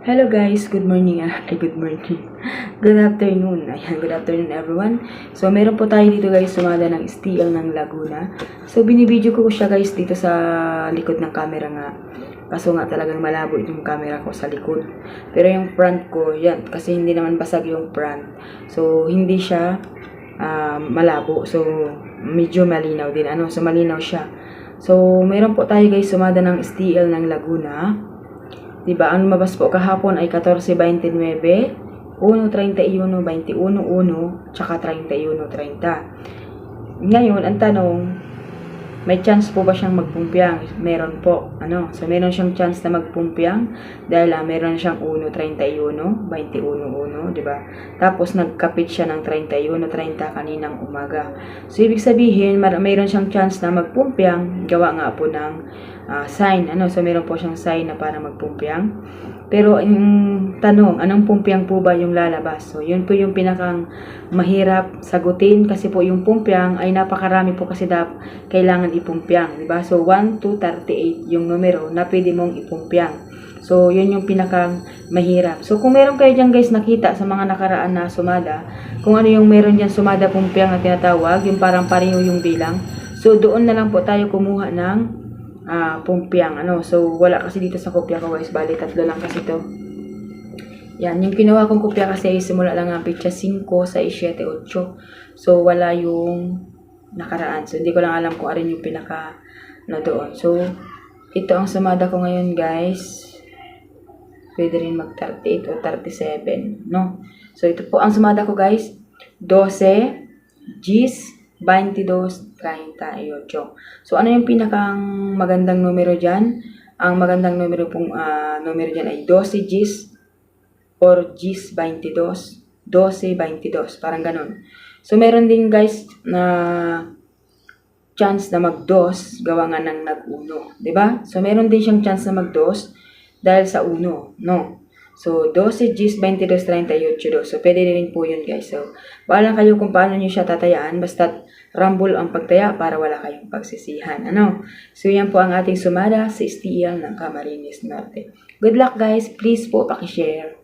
Hello guys, good morning. Good morning. Good afternoon. Ayan, good afternoon everyone. So, meron po tayo dito guys, sumada ng STL ng Laguna. So, binibideo ko siya guys dito sa likod ng camera nga. Kaso nga talagang malabo yung camera ko sa likod. Pero yung front ko, yan, kasi hindi naman basag yung front. So, hindi siya malabo. So, medyo malinaw din. So, malinaw siya. So, meron po tayo guys, sumada ng STL ng Laguna. Diba, ang lumabas po kahapon ay 14.29, 1.31, 21.1, tsaka 31.30. Ngayon, ang tanong, may chance po ba siyang magpumpiang? Meron po. So, meron siyang chance na magpumpiang dahil meron siyang 1.31, 21.1, diba? Tapos, nagkapit siya ng 31.30 kaninang umaga. So, ibig sabihin, meron siyang chance na magpumpiang, gawa nga po ng sign. So, meron po siyang sign na para magpumpiang. Pero, yung tanong, anong pumpiang po ba yung lalabas? So, yun po yung pinakang mahirap sagutin kasi po yung pumpiang ay napakarami po kasi kailangan ipumpiang. Diba? So, 1 to 38 yung numero na pwede mong ipumpiang. So, yun yung pinakang mahirap. So, kung meron kayo dyan guys nakita sa mga nakaraan na sumada, kung ano yung meron dyan sumada pumpiang na tinatawag, yung parang pareho yung bilang. So, doon na lang po tayo kumuha ng pumpiang. So, wala kasi dito sa kopya ko guys. Bali, 3 lang kasi to. Yan, yung kinuha kong kopya kasi ay simula lang ang pitsa 5, 6, 7, 8. So, wala yung nakaraan. So, hindi ko lang alam kung ano yung pinaka doon. So, ito ang sumada ko ngayon guys. Pwede rin mag 38 o 37, no? So, ito po ang sumada ko guys. 12, Gs, 22, 38. So, ano yung pinakang magandang numero dyan? Ang magandang numero dyan ay 12 Gs or Gs 22. 12, 22. Parang ganun. So, meron din guys na chance na mag-2 gawa nga ng nag-1. Diba? So, meron din siyang chance na mag-2 dahil sa 1. No? So, 12 Gs 22, 38. So, pwede rin po yun guys. So, bahala kayo kung paano nyo siya tatayaan. Basta't rumble ang pagtaya para wala kayong pagsisihan. So, yan po ang ating sumada sa STL ng Camarines Norte. Good luck guys. Please po, pakishare.